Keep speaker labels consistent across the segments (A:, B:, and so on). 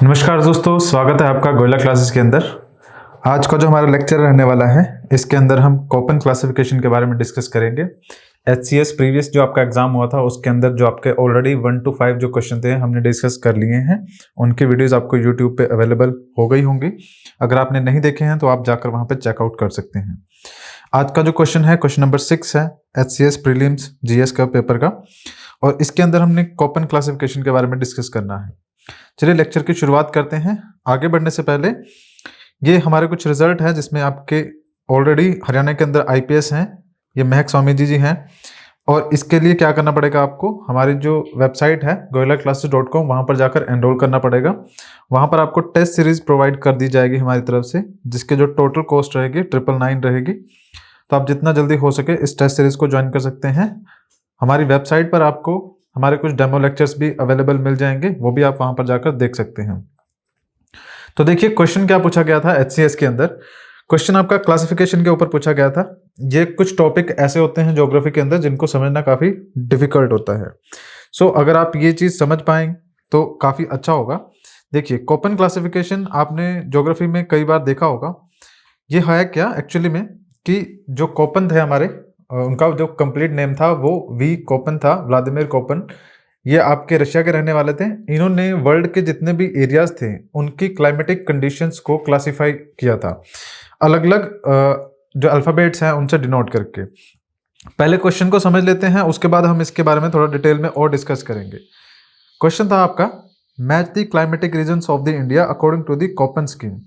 A: नमस्कार दोस्तों, स्वागत है आपका गोयला क्लासेस के अंदर। आज का जो हमारा लेक्चर रहने वाला है, इसके अंदर हम कोपन क्लासिफिकेशन के बारे में डिस्कस करेंगे। एचसीएस प्रीवियस जो आपका एग्जाम हुआ था उसके अंदर जो आपके ऑलरेडी 1 to 5 जो क्वेश्चन थे हमने डिस्कस कर लिए हैं। उनकी वीडियोस आपको यूट्यूब पे अवेलेबल हो गई होंगी। अगर आपने नहीं देखे हैं तो आप जाकर वहाँ पे चेकआउट कर सकते हैं। आज का जो क्वेश्चन है, क्वेश्चन नंबर 6 है एचसीएस प्रीलिम्स जीएस का पेपर का, और इसके अंदर हमने कोपन क्लासिफिकेशन के बारे में डिस्कस करना है। चलिए लेक्चर की शुरुआत करते हैं। आगे बढ़ने से पहले ये हमारे कुछ रिजल्ट है जिसमें आपके ऑलरेडी हरियाणा के अंदर आईपीएस हैं, ये महक स्वामी जी हैं। और इसके लिए क्या करना पड़ेगा आपको, हमारी जो वेबसाइट है goilaclasses.com, वहाँ पर जाकर एनरोल करना पड़ेगा। वहाँ पर आपको टेस्ट सीरीज प्रोवाइड कर दी जाएगी हमारी तरफ से, जिसके जो टोटल कॉस्ट रहेगी 999 रहेगी। तो आप जितना जल्दी हो सके इस टेस्ट सीरीज को ज्वाइन कर सकते हैं। हमारी वेबसाइट पर आपको हमारे कुछ डेमो लेक्चर्स भी अवेलेबल मिल जाएंगे, वो भी आप वहां पर जाकर देख सकते हैं। तो देखिए क्वेश्चन क्या पूछा गया था एचसीएस के अंदर। क्वेश्चन आपका क्लासिफिकेशन के ऊपर पूछा गया था। ये कुछ टॉपिक ऐसे होते हैं ज्योग्राफी के अंदर जिनको समझना काफी डिफिकल्ट होता है। सो अगर आप ये चीज समझ पाएंगे तो काफी अच्छा होगा। देखिए कोपन क्लासिफिकेशन आपने ज्योग्राफी में कई बार देखा होगा। ये है क्या एक्चुअली में कि जो कोपन थे हमारे, उनका जो कंप्लीट नेम था वो वी कोपन था, व्लादिमीर कोपन। ये आपके रशिया के रहने वाले थे। इन्होंने वर्ल्ड के जितने भी एरियाज थे उनकी क्लाइमेटिक कंडीशंस को क्लासिफाई किया था, अलग अलग जो अल्फाबेट्स हैं उनसे डिनोट करके। पहले क्वेश्चन को समझ लेते हैं, उसके बाद हम इसके बारे में थोड़ा डिटेल में और डिस्कस करेंगे। क्वेश्चन था आपका, match the climatic regions of the India according to the Koppen scheme.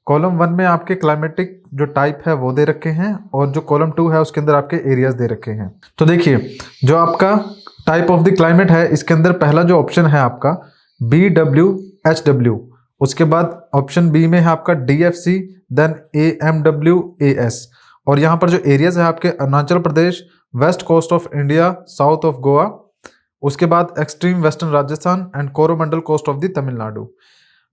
A: Column 1 में आपके क्लाइमेटिक जो टाइप है वो दे रखे हैं, और जो कॉलम 2 है उसके अंदर आपके एरियाज दे रखे हैं। तो देखिए जो आपका टाइप ऑफ द क्लाइमेट है, इसके अंदर पहला जो ऑप्शन है आपका BWHW, उसके बाद ऑप्शन बी में है आपका DFC, देन AMWAS, और यहाँ पर जो एरियाज है आपके Arunachal Pradesh, west coast of India, south of Goa, उसके बाद extreme western Rajasthan and Coromandel coast of the Tamil Nadu.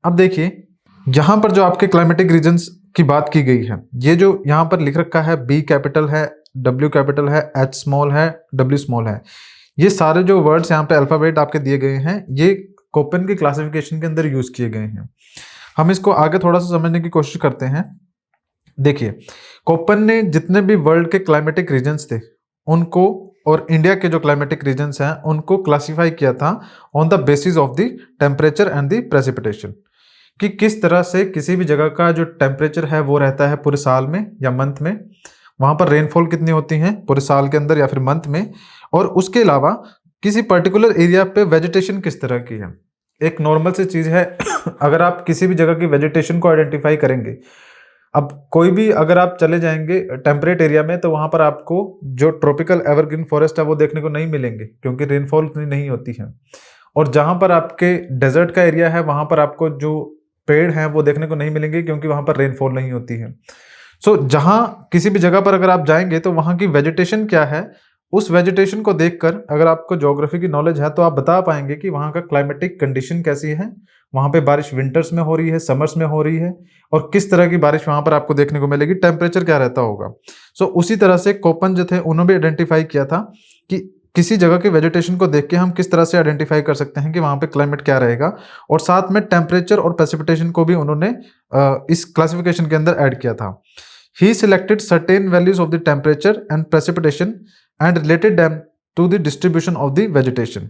A: अब देखिए यहाँ पर जो आपके क्लाइमेटिक रीजन्स की बात की गई है, ये जो यहाँ पर लिख रखा है B कैपिटल है, W कैपिटल है, H स्मॉल है, W स्मॉल है, ये सारे जो वर्ड्स यहाँ पे अल्फाबेट आपके दिए गए हैं ये कोपन की क्लासिफिकेशन के अंदर यूज किए गए हैं। हम इसको आगे थोड़ा सा समझने की कोशिश करते हैं। देखिए कोपन ने जितने भी वर्ल्ड के क्लाइमेटिक रीजन्स थे उनको, और इंडिया के जो क्लाइमेटिक रीजन्स हैं उनको क्लासीफाई किया था on the basis of the temperature and the precipitation, कि किस तरह से किसी भी जगह का जो टेम्परेचर है वो रहता है पूरे साल में या मंथ में, वहाँ पर रेनफॉल कितनी होती है पूरे साल के अंदर या फिर मंथ में, और उसके अलावा किसी पर्टिकुलर एरिया पे वेजिटेशन किस तरह की है। एक नॉर्मल सी चीज़ है अगर आप किसी भी जगह की वेजिटेशन को आइडेंटिफाई करेंगे, अब कोई भी अगर आप चले जाएंगे टेम्परेट एरिया में तो वहाँ पर आपको जो ट्रॉपिकल एवरग्रीन फॉरेस्ट है वो देखने को नहीं मिलेंगे, क्योंकि रेनफॉल उतनी नहीं होती है। और जहाँ पर आपके डेजर्ट का एरिया है वहाँ पर आपको जो पेड़ हैं वो देखने को नहीं मिलेंगे, क्योंकि वहाँ पर रेनफॉल नहीं होती है। सो जहाँ किसी भी जगह पर अगर आप जाएंगे तो वहाँ की वेजिटेशन क्या है, उस वेजिटेशन को देखकर अगर आपको ज्योग्राफी की नॉलेज है तो आप बता पाएंगे कि वहाँ का क्लाइमेटिक कंडीशन कैसी है, वहाँ पे बारिश विंटर्स में हो रही है, समर्स में हो रही है, और किस तरह की बारिश वहाँ पर आपको देखने को मिलेगी, टेम्परेचर क्या रहता होगा। सो उसी तरह से कोपन जो थे उन्होंने भी आइडेंटिफाई किया था कि किसी जगह के वेजिटेशन को देख के हम किस तरह से आइडेंटिफाई कर सकते हैं कि वहाँ पे क्लाइमेट क्या रहेगा, और साथ में टेम्परेचर और प्रेसिपिटेशन को भी उन्होंने इस क्लासिफिकेशन के अंदर ऐड किया था। He selected certain values of the temperature and precipitation and related them to the distribution of the vegetation.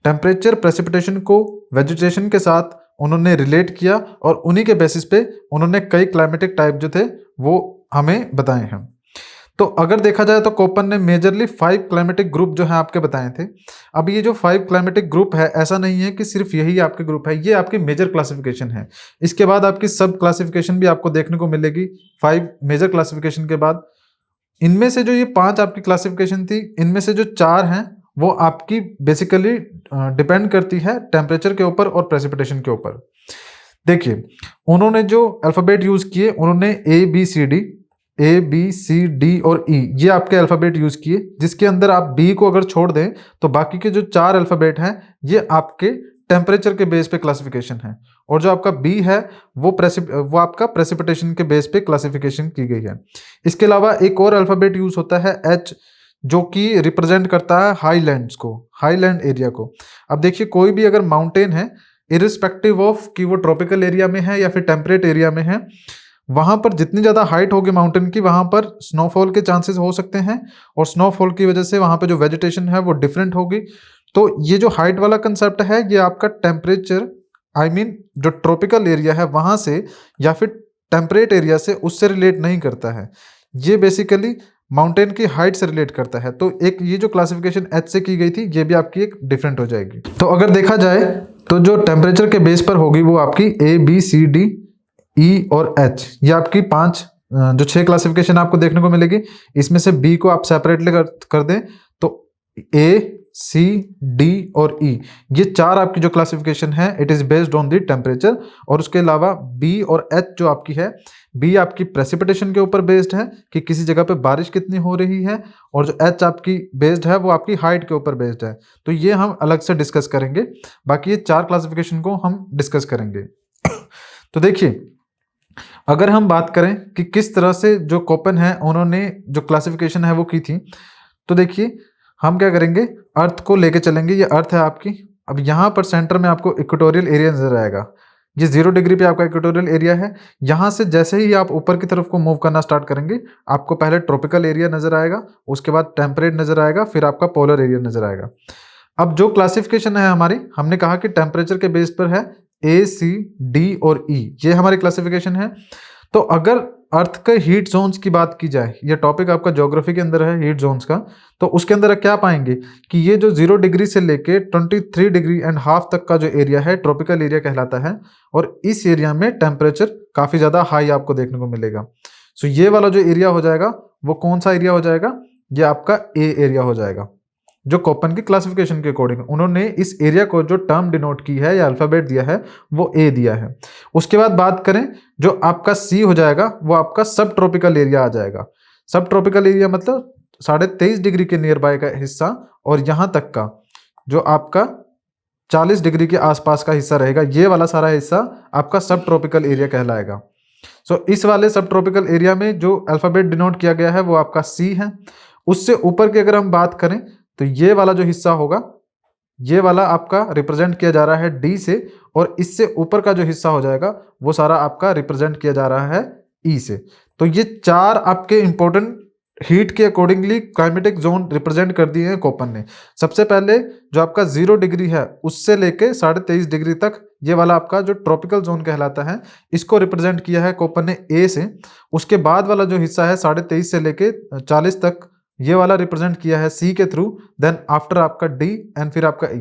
A: Temperature precipitation को वेजिटेशन के साथ उन्होंने रिलेट किया, और उन्हीं के बेसिस पे उन्होंने कई क्लाइमेटिक टाइप जो थे वो हमें बताए हैं। तो अगर देखा जाए तो कोपन ने मेजरली 5 क्लाइमेटिक ग्रुप जो है आपके बताए थे। अब ये जो 5 क्लाइमेटिक ग्रुप है, ऐसा नहीं है कि सिर्फ यही आपके ग्रुप है, ये आपकी मेजर क्लासिफिकेशन है। इसके बाद आपकी सब क्लासिफिकेशन भी आपको देखने को मिलेगी 5 मेजर क्लासिफिकेशन के बाद। इनमें से जो ये 5 आपकी क्लासिफिकेशन थी, इनमें से जो 4 हैं वो आपकी बेसिकली डिपेंड करती है टेम्परेचर के ऊपर और प्रेसिपिटेशन के ऊपर। देखिए उन्होंने जो अल्फाबेट यूज किए, उन्होंने A B C D और E, ये आपके अल्फाबेट यूज किए, जिसके अंदर आप B को अगर छोड़ दें तो बाकी के जो 4 अल्फाबेट हैं ये आपके टेम्परेचर के बेस पे क्लासिफिकेशन है, और जो आपका B है वो आपका प्रेसिपिटेशन के बेस पे क्लासिफिकेशन की गई है। इसके अलावा एक और अल्फाबेट यूज होता है H, जो कि रिप्रेजेंट करता है हाईलैंड्स को, हाईलैंड एरिया को। अब देखिए कोई भी अगर माउंटेन है इरिस्पेक्टिव ऑफ कि वो ट्रॉपिकल एरिया में है या फिर टेम्परेट एरिया में है, वहां पर जितनी ज्यादा हाइट होगी माउंटेन की, वहां पर स्नोफॉल के चांसेस हो सकते हैं, और स्नोफॉल की वजह से वहां पे जो वेजिटेशन है वो डिफरेंट होगी। तो ये जो हाइट वाला कंसेप्ट है ये आपका टेम्परेचर जो ट्रॉपिकल एरिया है वहां से या फिर टेम्परेट एरिया से उससे रिलेट नहीं करता है, ये बेसिकली माउंटेन की हाइट से रिलेट करता है। तो एक ये जो क्लासिफिकेशन एच से की गई थी ये भी आपकी एक डिफरेंट हो जाएगी। तो अगर देखा जाए तो जो टेम्परेचर के बेस पर होगी वो आपकी A B C D E और एच, ये आपकी 6 क्लासिफिकेशन आपको देखने को मिलेगी। इसमें से बी को आप सेपरेटली कर दें तो ए सी डी और ई, ये 4 आपकी जो क्लासिफिकेशन है it is based on the temperature. और उसके अलावा बी और एच जो आपकी है, बी आपकी प्रेसिपिटेशन के ऊपर बेस्ड है कि किसी जगह पे बारिश कितनी हो रही है, और जो एच आपकी बेस्ड है वो आपकी हाइट के ऊपर बेस्ड है। तो ये हम अलग से डिस्कस करेंगे, बाकी ये 4 क्लासिफिकेशन को हम डिस्कस करेंगे। तो देखिए, अगर हम बात करें कि किस तरह से जो कोपेन है उन्होंने जो क्लासिफिकेशन है वो की थी, तो देखिए हम क्या करेंगे, अर्थ को लेके चलेंगे। ये अर्थ है आपकी। अब यहाँ पर सेंटर में आपको इक्वेटोरियल एरिया नजर आएगा, ये 0 डिग्री पे आपका इक्वेटोरियल एरिया है। यहाँ से जैसे ही आप ऊपर की तरफ को मूव करना स्टार्ट करेंगे, आपको पहले ट्रॉपिकल एरिया नजर आएगा, उसके बाद टेम्परेट नजर आएगा, फिर आपका पोलर एरिया नजर आएगा। अब जो क्लासिफिकेशन है हमारी, हमने कहा कि टेम्परेचर के बेस पर है ए सी डी और ई, ये हमारी क्लासिफिकेशन है। तो अगर अर्थ के हीट जोन्स की बात की जाए, ये टॉपिक आपका ज्योग्राफी के अंदर है हीट जोन्स का, तो उसके अंदर क्या पाएंगे कि ये जो 0 डिग्री से लेके 23 डिग्री एंड हाफ तक का जो एरिया है ट्रॉपिकल एरिया कहलाता है, और इस एरिया में टेम्परेचर काफी ज्यादा हाई आपको देखने को मिलेगा। सो ये वाला जो एरिया हो जाएगा वो कौन सा एरिया हो जाएगा, ये आपका ए एरिया हो जाएगा। जो कोपेन की क्लासिफिकेशन के अकॉर्डिंग उन्होंने इस एरिया को जो टर्म डिनोट की है या अल्फाबेट दिया है वो ए दिया है। उसके बाद बात करें, जो आपका सी हो जाएगा वो आपका सब ट्रॉपिकल एरिया आ जाएगा। सब ट्रॉपिकल एरिया मतलब 23.5 डिग्री के नियर बाय का हिस्सा, और यहाँ तक का जो आपका 40 डिग्री के आसपास का हिस्सा रहेगा, ये वाला सारा हिस्सा आपका सब ट्रॉपिकल एरिया कहलाएगा। सो इस वाले सब ट्रॉपिकल एरिया में जो अल्फाबेट डिनोट किया गया है वो आपका सी है। उससे ऊपर की अगर हम बात करें तो ये वाला जो हिस्सा होगा, ये वाला आपका रिप्रेजेंट किया जा रहा है डी से, और इससे ऊपर का जो हिस्सा हो जाएगा वो सारा आपका रिप्रेजेंट किया जा रहा है ई से। तो ये 4 आपके इंपॉर्टेंट हीट के अकॉर्डिंगली क्लाइमेटिक जोन रिप्रेजेंट कर दिए हैं कोपेन ने। सबसे पहले जो आपका 0 डिग्री है उससे लेके 23.5 डिग्री तक, ये वाला आपका जो ट्रॉपिकल जोन कहलाता है, इसको रिप्रेजेंट किया है कोपेन ने ए से। उसके बाद वाला जो हिस्सा है 23.5 से लेके 40 तक, ये वाला रिप्रेजेंट किया है सी के थ्रू, देन आफ्टर आपका डी एंड फिर आपका ई।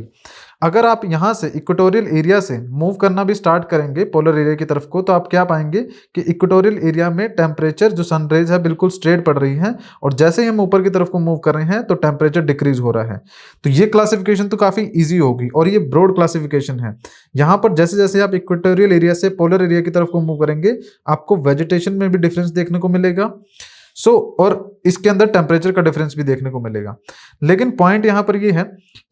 A: अगर आप यहाँ से इक्वेटोरियल एरिया से मूव करना भी स्टार्ट करेंगे पोलर एरिया की तरफ को, तो आप क्या पाएंगे कि इक्वेटोरियल एरिया में टेम्परेचर जो सनरेज है बिल्कुल स्ट्रेट पड़ रही है, और जैसे ही हम ऊपर की तरफ को मूव कर रहे हैं तो टेम्परेचर डिक्रीज हो रहा है। तो ये क्लासिफिकेशन तो काफी ईजी होगी, और ये ब्रॉड क्लासिफिकेशन है। यहाँ पर जैसे जैसे आप इक्वेटोरियल एरिया से पोलर एरिया की तरफ को मूव करेंगे, आपको वेजिटेशन में भी डिफरेंस देखने को मिलेगा। और इसके अंदर टेम्परेचर का डिफरेंस भी देखने को मिलेगा। लेकिन पॉइंट यहाँ पर ये है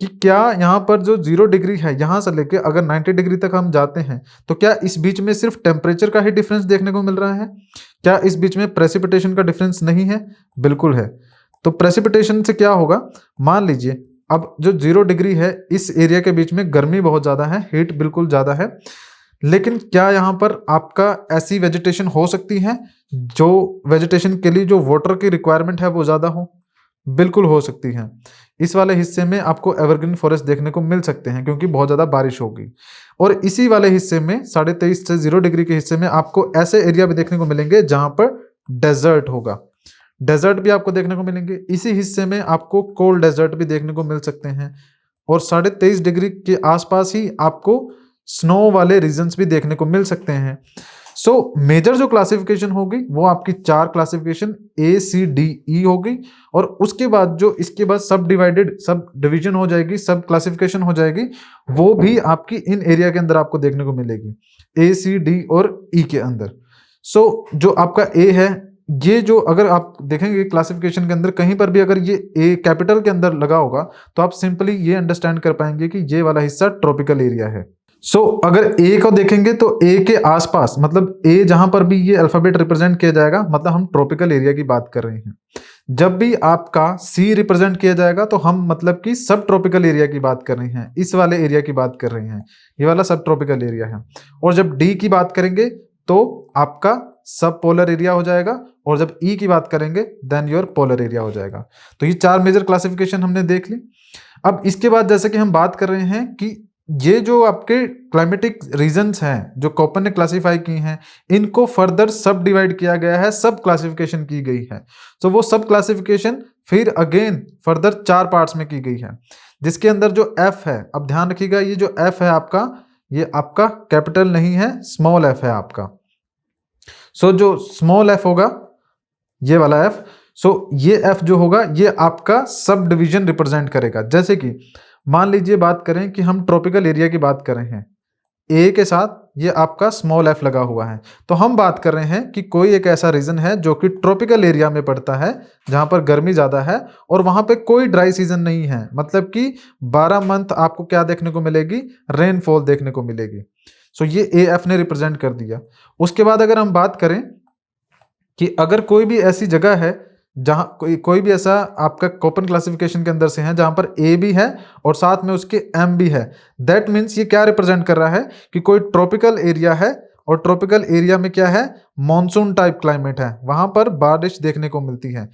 A: कि क्या यहाँ पर जो 0 डिग्री है यहाँ से लेके अगर 90 डिग्री तक हम जाते हैं, तो क्या इस बीच में सिर्फ टेम्परेचर का ही डिफरेंस देखने को मिल रहा है? क्या इस बीच में प्रेसिपिटेशन का डिफरेंस नहीं है? बिल्कुल है। तो प्रेसिपिटेशन से क्या होगा, मान लीजिए अब जो 0 डिग्री है इस एरिया के बीच में गर्मी बहुत ज्यादा है, हीट बिल्कुल ज्यादा है, लेकिन क्या यहाँ पर आपका ऐसी वेजिटेशन हो सकती है जो वेजिटेशन के लिए जो वाटर की रिक्वायरमेंट है वो ज्यादा हो? बिल्कुल हो सकती है। इस वाले हिस्से में आपको एवरग्रीन फॉरेस्ट देखने को मिल सकते हैं क्योंकि बहुत ज्यादा बारिश होगी। और इसी वाले हिस्से में 23.5 से 0 डिग्री के हिस्से में आपको ऐसे एरिया भी देखने को मिलेंगे जहां पर डेजर्ट होगा। डेजर्ट भी आपको देखने को मिलेंगे। इसी हिस्से में आपको कोल्ड डेजर्ट भी देखने को मिल सकते हैं, और 23.5 डिग्री के आसपास ही आपको स्नो वाले रीजन्स भी देखने को मिल सकते हैं। सो मेजर जो क्लासिफिकेशन होगी वो आपकी 4 क्लासिफिकेशन ए सी डी ई होगी, और उसके बाद जो इसके बाद सब डिवीजन हो जाएगी, सब क्लासिफिकेशन हो जाएगी, वो भी आपकी इन एरिया के अंदर आपको देखने को मिलेगी, ए सी डी और ई के अंदर। सो जो आपका ए है, ये जो अगर आप देखेंगे क्लासिफिकेशन के अंदर कहीं पर भी अगर ये ए कैपिटल के अंदर लगा होगा तो आप सिंपली ये अंडरस्टैंड कर पाएंगे कि ये वाला हिस्सा ट्रॉपिकल एरिया है। अगर ए को देखेंगे तो ए के आसपास, मतलब ए जहां पर भी ये अल्फाबेट रिप्रेजेंट किया जाएगा, मतलब हम ट्रॉपिकल एरिया की बात कर रहे हैं। जब भी आपका सी रिप्रेजेंट किया जाएगा तो हम मतलब कि सब ट्रॉपिकल एरिया की बात कर रहे हैं, इस वाले एरिया की बात कर रहे हैं, ये वाला सब ट्रॉपिकल एरिया है। और जब डी की बात करेंगे तो आपका सब पोलर एरिया हो जाएगा, और जब ई की बात करेंगे देन योर पोलर एरिया हो जाएगा। तो ये 4 मेजर क्लासिफिकेशन हमने देख ली। अब इसके बाद जैसे कि हम बात कर रहे हैं कि ये जो आपके क्लाइमेटिक रीजन्स हैं जो कोपेन ने क्लासिफाई की हैं, इनको फर्दर सब डिवाइड किया गया है, सब क्लासिफिकेशन की गई है। तो वो सब क्लासिफिकेशन फिर अगेन फर्दर 4 पार्ट्स में की गई है, जिसके अंदर जो एफ है, अब ध्यान रखिएगा ये जो एफ है आपका, ये आपका कैपिटल नहीं है, स्मॉल एफ है आपका। सो जो स्मॉल एफ होगा ये वाला एफ, सो ये एफ जो होगा ये आपका सब डिवीजन रिप्रेजेंट करेगा। जैसे कि मान लीजिए बात करें कि हम ट्रॉपिकल एरिया की बात कर रहे हैं, ए के साथ ये आपका स्मॉल एफ लगा हुआ है, तो हम बात कर रहे हैं कि कोई एक ऐसा रीजन है जो कि ट्रॉपिकल एरिया में पड़ता है जहां पर गर्मी ज़्यादा है और वहां पे कोई ड्राई सीजन नहीं है, मतलब कि 12 मंथ आपको क्या देखने को मिलेगी, रेनफॉल देखने को मिलेगी। सो ये ए एफ ने रिप्रेजेंट कर दिया। उसके बाद अगर हम बात करें कि अगर कोई भी ऐसी जगह है जहां कोई भी ऐसा आपका कोपेन क्लासिफिकेशन के अंदर से है जहां पर ए भी है और साथ में उसके एम भी है, दैट मीन्स ये क्या रिप्रेजेंट कर रहा है कि कोई ट्रॉपिकल एरिया है, और ट्रॉपिकल एरिया में क्या है, मॉनसून टाइप क्लाइमेट है, वहां पर बारिश देखने को मिलती है।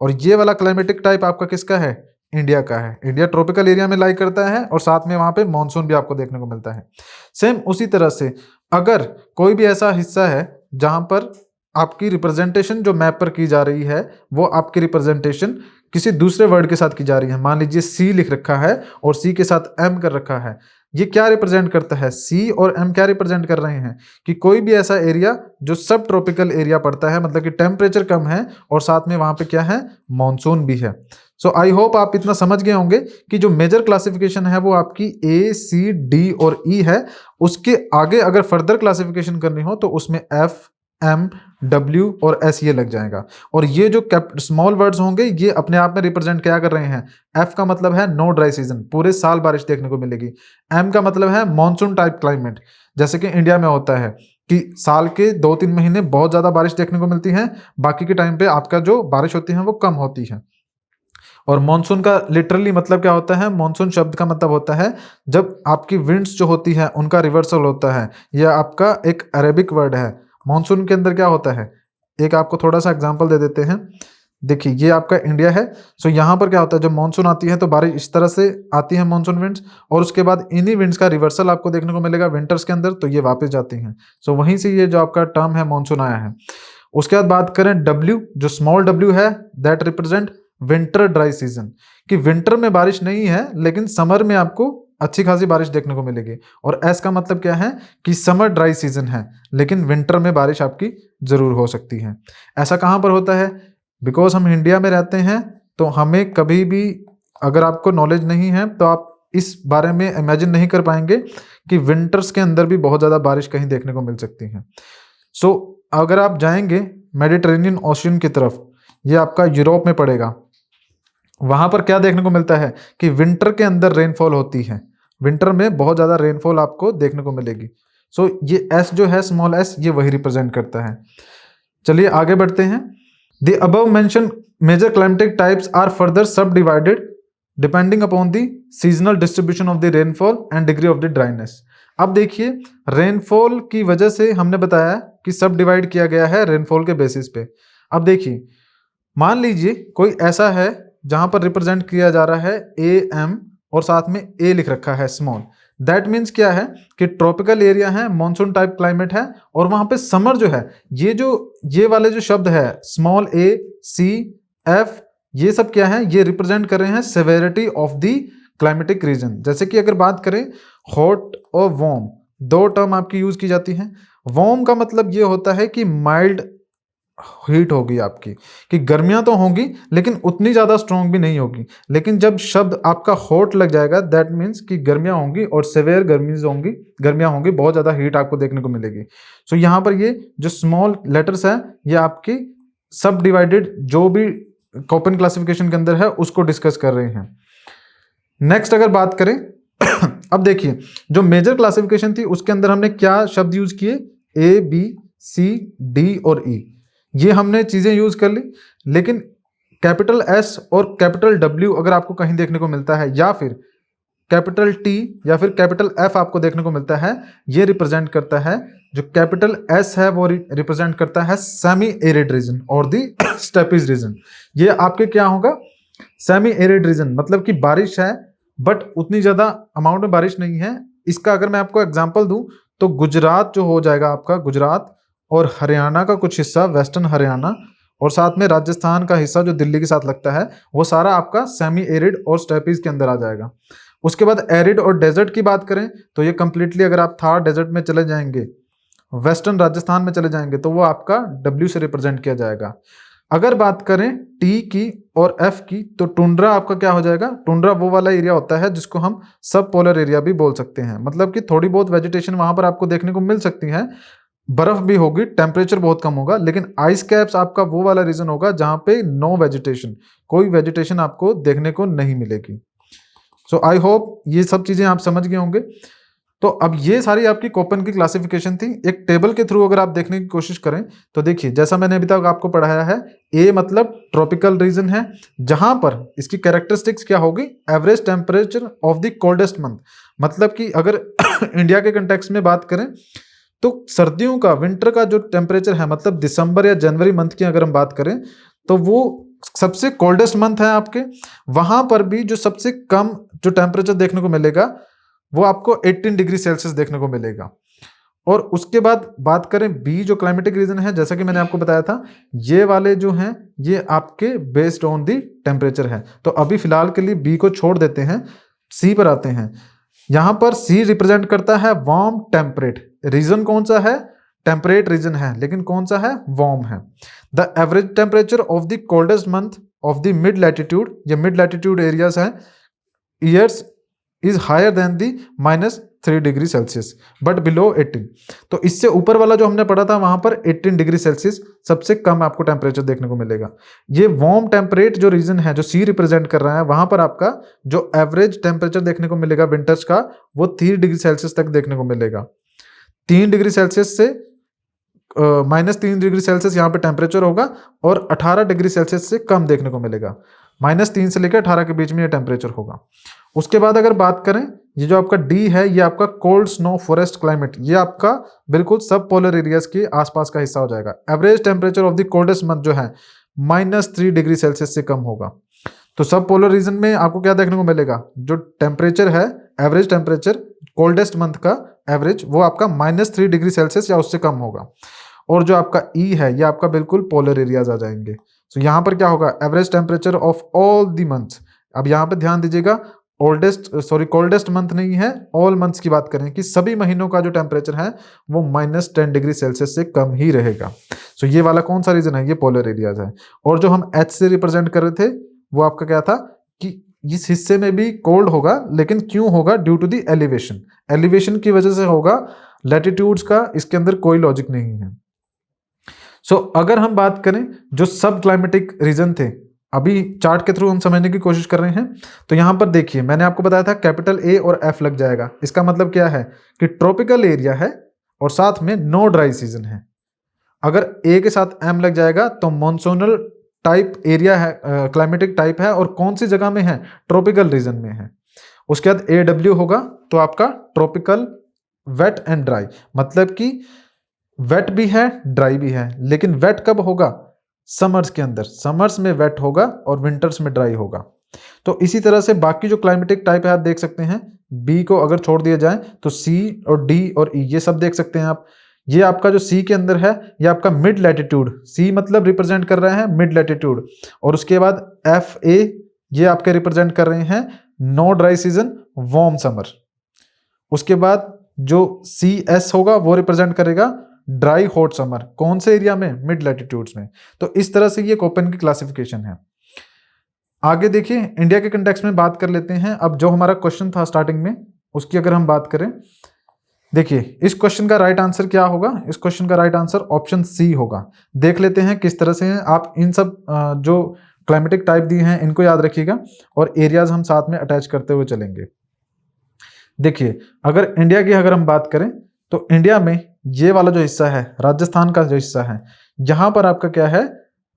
A: और ये वाला क्लाइमेटिक टाइप आपका किसका है, इंडिया का है। इंडिया ट्रॉपिकल एरिया में लाई करता है और साथ में वहां पे मॉनसून भी आपको देखने को मिलता है। सेम उसी तरह से अगर कोई भी ऐसा हिस्सा है जहां पर आपकी रिप्रेजेंटेशन जो मैप पर की जा रही है वो आपकी रिप्रेजेंटेशन किसी दूसरे वर्ड के साथ की जा रही है, मान लीजिए सी लिख रखा है और सी के साथ एम कर रखा है, ये क्या रिप्रेजेंट करता है, सी और एम क्या रिप्रेजेंट कर रहे हैं कि कोई भी ऐसा एरिया जो सब ट्रॉपिकल एरिया पड़ता है, मतलब कि टेम्परेचर कम है और साथ में वहां पे क्या है, मॉनसून भी है। सो आई होप आप इतना समझ गए होंगे कि जो मेजर क्लासिफिकेशन है वो आपकी ए सी डी और ई है। उसके आगे अगर फर्दर क्लासिफिकेशन करनी हो तो उसमें एफ एम डब्ल्यू और एस ये लग जाएगा। और ये जो स्मॉल वर्ड्स होंगे ये अपने आप में रिप्रेजेंट क्या कर रहे हैं, एफ का मतलब है नो ड्राई सीजन, पूरे साल बारिश देखने को मिलेगी। एम का मतलब है मॉनसून टाइप क्लाइमेट, जैसे कि इंडिया में होता है कि साल के 2-3 महीने बहुत ज्यादा बारिश देखने को मिलती है, बाकी के टाइम पे आपका जो बारिश होती है वो कम होती है। और मॉनसून का लिटरली मतलब क्या होता है, मॉनसून शब्द का मतलब होता है जब आपकी विंड्स जो होती है उनका रिवर्सल होता है। यह आपका एक अरेबिक वर्ड है। मॉनसून के अंदर क्या होता है, एक आपको थोड़ा सा एग्जांपल दे देते हैं। देखिए ये आपका इंडिया है, सो यहाँ पर क्या होता है, जब मॉनसून आती है तो बारिश इस तरह से आती है मॉनसून विंड्स, और उसके बाद इन्हीं विंड्स का रिवर्सल आपको देखने को मिलेगा विंटर्स के अंदर, तो ये वापस जाती हैं। सो वहीं से ये जो आपका टर्म है मॉनसून आया है। उसके बाद बात करें डब्ल्यू, जो स्मॉल डब्ल्यू है that represent winter dry season, कि विंटर में बारिश नहीं है लेकिन समर में आपको अच्छी खासी बारिश देखने को मिलेगी। और एस का मतलब क्या है कि समर ड्राई सीजन है लेकिन विंटर में बारिश आपकी जरूर हो सकती है। ऐसा कहाँ पर होता है, बिकॉज हम इंडिया में रहते हैं तो हमें कभी भी, अगर आपको नॉलेज नहीं है तो आप इस बारे में इमेजिन नहीं कर पाएंगे कि विंटर्स के अंदर भी बहुत ज़्यादा बारिश कहीं देखने को मिल सकती है। सो अगर आप जाएंगे मेडिटेरेनियन ओशियन की तरफ, ये आपका यूरोप में पड़ेगा, वहां पर क्या देखने को मिलता है कि विंटर के अंदर रेनफॉल होती है, विंटर में बहुत ज़्यादा रेनफॉल आपको देखने को मिलेगी। सो ये एस जो है स्मॉल एस, ये वही रिप्रेजेंट करता है। चलिए आगे बढ़ते हैं। The above mentioned major climatic types are further subdivided depending upon the seasonal distribution of the rainfall and degree of the dryness. अब देखिए रेनफॉल की वजह से हमने बताया कि सब डिवाइड किया गया है रेनफॉल के बेसिस पे। अब देखिए मान लीजिए कोई ऐसा है जहां पर रिप्रेजेंट किया जा रहा है ए एम और साथ में ए लिख रखा है स्मॉल, दैट मीन्स क्या है कि ट्रॉपिकल एरिया है, मॉनसून टाइप क्लाइमेट है, और वहां पे समर जो है, ये वाले जो शब्द है स्मॉल ए सी एफ, ये सब क्या है, ये रिप्रेजेंट कर रहे हैं severity of the climatic reason. जैसे कि अगर बात करें हॉट और वार्म, दो टर्म आपकी यूज की जाती हैं। वार्म का मतलब ये होता है कि माइल्ड हीट होगी आपकी, कि गर्मियां तो होंगी लेकिन उतनी ज्यादा स्ट्रॉन्ग भी नहीं होगी। लेकिन जब शब्द आपका हॉट लग जाएगा दैट मीन्स कि गर्मियां होंगी और सेवेयर गर्मियां होंगी, बहुत ज्यादा हीट आपको देखने को मिलेगी। सो यहाँ पर ये जो स्मॉल लेटर्स है ये आपकी सब डिवाइडेड जो भी कोपेन क्लासिफिकेशन के अंदर है उसको डिस्कस कर रहे हैं। नेक्स्ट अगर बात करें अब देखिए जो मेजर क्लासिफिकेशन थी उसके अंदर हमने क्या शब्द यूज किए, ए बी सी डी और ई, ये हमने चीजें यूज कर ली। लेकिन कैपिटल एस और कैपिटल डब्ल्यू अगर आपको कहीं देखने को मिलता है, या फिर कैपिटल टी या फिर कैपिटल एफ आपको देखने को मिलता है, ये रिप्रेजेंट करता है, जो कैपिटल एस है वो रिप्रेजेंट करता है सेमी एरिड रीजन और दी स्टेपिज रीजन। ये आपके क्या होगा, सेमी एरिड रीजन, मतलब कि बारिश है बट उतनी ज्यादा अमाउंट में बारिश नहीं है। इसका अगर मैं आपको एग्जांपल दूं तो गुजरात जो हो जाएगा आपका, गुजरात और हरियाणा का कुछ हिस्सा, वेस्टर्न हरियाणा, और साथ में राजस्थान का हिस्सा जो दिल्ली के साथ लगता है, वो सारा आपका सेमी एरिड और स्टेपीज के अंदर आ जाएगा। उसके बाद एरिड और डेजर्ट की बात करें तो ये कंप्लीटली, अगर आप थार डेजर्ट में चले जाएंगे, वेस्टर्न राजस्थान में चले जाएंगे, तो वो आपका डब्ल्यू से रिप्रेजेंट किया जाएगा। अगर बात करें टी की और एफ की तो टुंड्रा आपका क्या हो जाएगा, टुंड्रा वो वाला एरिया होता है जिसको हम सब पोलर एरिया भी बोल सकते हैं, मतलब कि थोड़ी बहुत वेजिटेशन वहां पर आपको देखने को मिल सकती है, बर्फ भी होगी, टेम्परेचर बहुत कम होगा, लेकिन आइस कैप्स आपका वो वाला रीजन होगा जहां पे नो वेजिटेशन, कोई वेजिटेशन आपको देखने को नहीं मिलेगी। सो आई होप ये सब चीजें आप समझ गए होंगे। तो अब ये सारी आपकी कोपन की क्लासिफिकेशन थी। एक टेबल के थ्रू अगर आप देखने की कोशिश करें तो देखिए, जैसा मैंने अभी तक आपको पढ़ाया है, ए मतलब ट्रॉपिकल रीजन है, जहां पर इसकी कैरेक्टरिस्टिक्स क्या होगी, average temperature of the coldest month, मतलब कि अगर इंडिया के कंटेक्स्ट में बात करें तो सर्दियों का, विंटर का जो टेम्परेचर है, मतलब दिसंबर या जनवरी मंथ की अगर हम बात करें तो वो सबसे कोल्डेस्ट मंथ है आपके, वहां पर भी जो सबसे कम जो टेम्परेचर देखने को मिलेगा वो आपको 18 डिग्री सेल्सियस देखने को मिलेगा। और उसके बाद बात करें बी जो क्लाइमेटिक रीजन है, जैसा कि मैंने आपको बताया था, ये वाले जो हैं ये आपके बेस्ड ऑन दी टेम्परेचर है। तो अभी फिलहाल के लिए बी को छोड़ देते हैं, सी पर आते हैं। यहां पर सी रिप्रेजेंट करता है वार्म टेम्परेट, रीजन कौन सा है, टेम्परेट रीजन है, लेकिन कौन सा है, वार्म है। The average temperature of the coldest month of the mid latitude, ये मिड लैटिट्यूड एरियाज है, years is higher than the -3 degree Celsius but below 18। तो इससे ऊपर वाला जो हमने पढ़ा था वहां पर 18 डिग्री सेल्सियस सबसे कम आपको टेम्परेचर देखने को मिलेगा। ये वार्म टेम्परेट जो रीजन है, जो सी रिप्रेजेंट कर रहा है, वहां पर आपका जो एवरेज टेम्परेचर देखने को मिलेगा विंटर्स का, वो 3 डिग्री सेल्सियस तक देखने को मिलेगा। 3 डिग्री सेल्सियस से -3 डिग्री सेल्सियस यहाँ पे टेम्परेचर होगा, और 18 डिग्री सेल्सियस से कम देखने को मिलेगा। -3 से लेकर 18 के बीच में ये टेम्परेचर होगा। उसके बाद अगर बात करें, ये जो आपका डी है, ये आपका कोल्ड स्नो फॉरेस्ट क्लाइमेट, ये आपका बिल्कुल सब पोलर एरियाज के आसपास का हिस्सा हो जाएगा। Average temperature of the coldest month जो है -3 डिग्री सेल्सियस से कम होगा। तो सब पोलर रीजन में आपको क्या देखने को मिलेगा, जो टेम्परेचर है, एवरेज टेम्परेचर कोल्डेस्ट मंथ का एवरेज, वो आपका -3 डिग्री सेल्सियस या उससे कम होगा। और जो आपका ई है, ये आपका बिल्कुल पोलर एरियाज आ जाएंगे। तो यहाँ पर क्या होगा, average temperature of all the months. अब यहाँ पे ध्यान दीजिएगा, कोल्डेस्ट मंथ नहीं है, ऑल मंथ्स की बात करें कि सभी महीनों का जो टेम्परेचर है वो -10 डिग्री सेल्सियस से कम ही रहेगा। सो ये वाला कौन सा रीजन है, ये पोलर एरियाज है। और जो हम एच से रिप्रेजेंट कर रहे थे वो आपका क्या था कि इस हिस्से में भी कोल्ड होगा, लेकिन क्यों होगा, due to the elevation, elevation की वजह से होगा, लैटिट्यूड्स का इसके अंदर कोई लॉजिक नहीं है। सो अगर हम बात करें जो सब क्लाइमेटिक रीजन थे, अभी चार्ट के थ्रू हम समझने की कोशिश कर रहे हैं, तो यहां पर देखिए मैंने आपको बताया था कैपिटल ए और एफ लग जाएगा। इसका मतलब क्या है कि ट्रॉपिकल एरिया है और साथ में नो ड्राई सीजन है। अगर ए के साथ एम लग जाएगा तो मॉनसूनल टाइप एरिया है, क्लाइमेटिक टाइप है, और कौन सी जगह में है, ट्रॉपिकल रीजन में है। उसके बाद ए डब्ल्यू होगा तो आपका ट्रॉपिकल वेट एंड ड्राई, मतलब कि वेट भी है ड्राई भी है, लेकिन वेट कब होगा, समर्स के अंदर, समर्स में वेट होगा और विंटर्स में ड्राई होगा। तो इसी तरह से बाकी जो क्लाइमेटिक टाइप है आप देख सकते हैं, बी को अगर छोड़ दिया जाए तो सी और डी और ई ये सब देख सकते हैं आप। ये आपका जो सी के अंदर है ये आपका मिड लैटिट्यूड, सी मतलब रिप्रेजेंट कर रहे हैं मिड लैटिट्यूड, और उसके बाद एफ ए ये आपके रिप्रेजेंट कर रहे हैं no dry season warm summer. उसके बाद जो सी एस होगा वो रिप्रेजेंट करेगा ड्राई हॉट समर, कौन से एरिया में, मिड लैटिट्यूड्स में। तो इस तरह से ये कोपेन की क्लासिफिकेशन है। आगे देखिए इंडिया के कंटेक्स्ट में बात कर लेते हैं। अब जो हमारा क्वेश्चन था स्टार्टिंग में उसकी अगर हम बात करें, देखिए इस क्वेश्चन का राइट आंसर क्या होगा, इस क्वेश्चन का राइट आंसर ऑप्शन सी होगा। देख लेते हैं किस तरह से आप इन सब जो क्लाइमेटिक टाइप दिए हैं इनको याद रखिएगा, और एरियाज हम साथ में अटैच करते हुए चलेंगे। देखिए अगर इंडिया की अगर हम बात करें तो इंडिया में ये वाला जो हिस्सा है, राजस्थान का जो हिस्सा है, यहाँ पर आपका क्या है,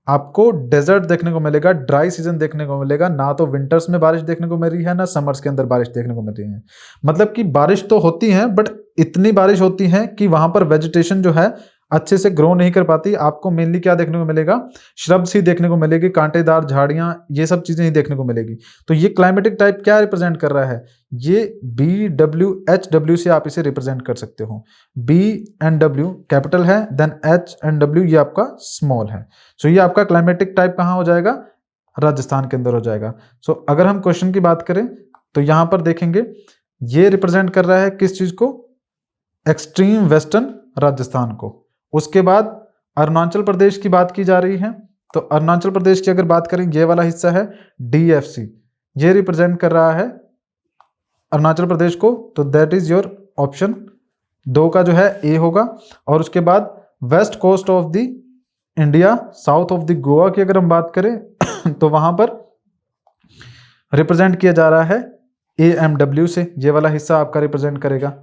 A: आपको डेजर्ट देखने को मिलेगा, ड्राई सीजन देखने को मिलेगा, ना तो विंटर्स में बारिश देखने को मिल रही है ना समर्स के अंदर बारिश देखने को मिल रही है। मतलब कि बारिश तो होती है बट इतनी बारिश होती है कि वहां पर वेजिटेशन जो है अच्छे से ग्रो नहीं कर पाती। आपको मेनली क्या देखने को मिलेगा, श्रब्स ही देखने को मिलेगी, कांटेदार झाड़ियां, ये सब चीजें ही देखने को मिलेगी। तो ये क्लाइमेटिक टाइप क्या रिप्रेजेंट कर रहा है, ये BWHW से आप इसे रिप्रेजेंट कर सकते हो। B एंड W कैपिटल है, देन H एंड W ये आपका स्मॉल है। सो ये आपका क्लाइमेटिक टाइप कहाँ हो जाएगा, राजस्थान के अंदर हो जाएगा। सो अगर हम क्वेश्चन की बात करें तो यहां पर देखेंगे ये रिप्रेजेंट कर रहा है किस चीज को, एक्सट्रीम वेस्टर्न राजस्थान को। उसके बाद अरुणाचल प्रदेश की बात की जा रही है, तो अरुणाचल प्रदेश की अगर बात करें ये वाला हिस्सा है DFC, ये रिप्रेजेंट कर रहा है अरुणाचल प्रदेश को। तो दैट इज योर ऑप्शन 2 का जो है A होगा। और उसके बाद west coast of the India, south of the Goa की अगर हम बात करें तो वहां पर रिप्रेजेंट किया जा रहा है AMW से, ये वाला हिस्सा आपका रिप्रेजेंट करेगा।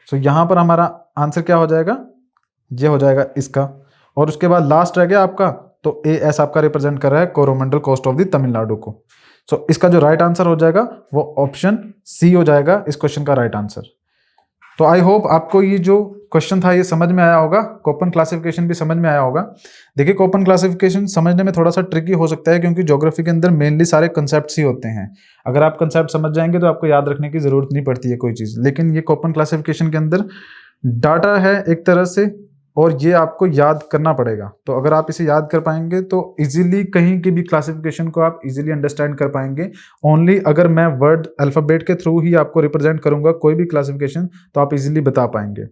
A: सो यहां पर हमारा आंसर क्या हो जाएगा, ये हो जाएगा इसका। और उसके बाद लास्ट रह गया आपका, तो AS आपका रिप्रेजेंट कर रहा है Coromandel coast of the Tamil Nadu को। सो इसका जो राइट आंसर हो जाएगा वो ऑप्शन C हो जाएगा इस क्वेश्चन का राइट आंसर। तो आई होप आपको ये जो क्वेश्चन था ये समझ में आया होगा, कोपन क्लासिफिकेशन भी समझ में आया होगा। देखिए कोपन क्लासिफिकेशन समझने में थोड़ा सा ट्रिकी हो सकता है क्योंकि ज्योग्राफी के अंदर मेनली सारे कंसेप्ट्स ही होते हैं। अगर आप कंसेप्ट समझ जाएंगे तो आपको याद रखने की जरूरत नहीं पड़ती है कोई चीज़, लेकिन ये कोपन क्लासिफिकेशन के अंदर डाटा है एक तरह से और ये आपको याद करना पड़ेगा। तो अगर आप इसे याद कर पाएंगे तो इजीली कहीं की भी क्लासिफिकेशन को आप इजीली अंडरस्टैंड कर पाएंगे। ओनली अगर मैं वर्ड अल्फ़ाबेट के थ्रू ही आपको रिप्रेजेंट करूंगा कोई भी क्लासिफिकेशन तो आप इजीली बता पाएंगे।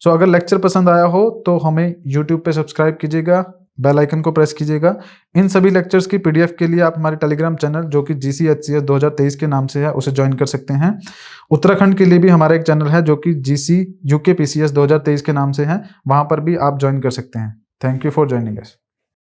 A: सो अगर लेक्चर पसंद आया हो तो हमें यूट्यूब पे सब्सक्राइब कीजिएगा, बेल आइकन को प्रेस कीजिएगा। इन सभी लेक्चर्स की PDF के लिए आप हमारे टेलीग्राम चैनल जो कि GCHCS 2023 के नाम से है उसे ज्वाइन कर सकते हैं। उत्तराखंड के लिए भी हमारा एक चैनल है जो कि GC UK PCS 2023 के नाम से है, वहां पर भी आप ज्वाइन कर सकते हैं। Thank you for joining us.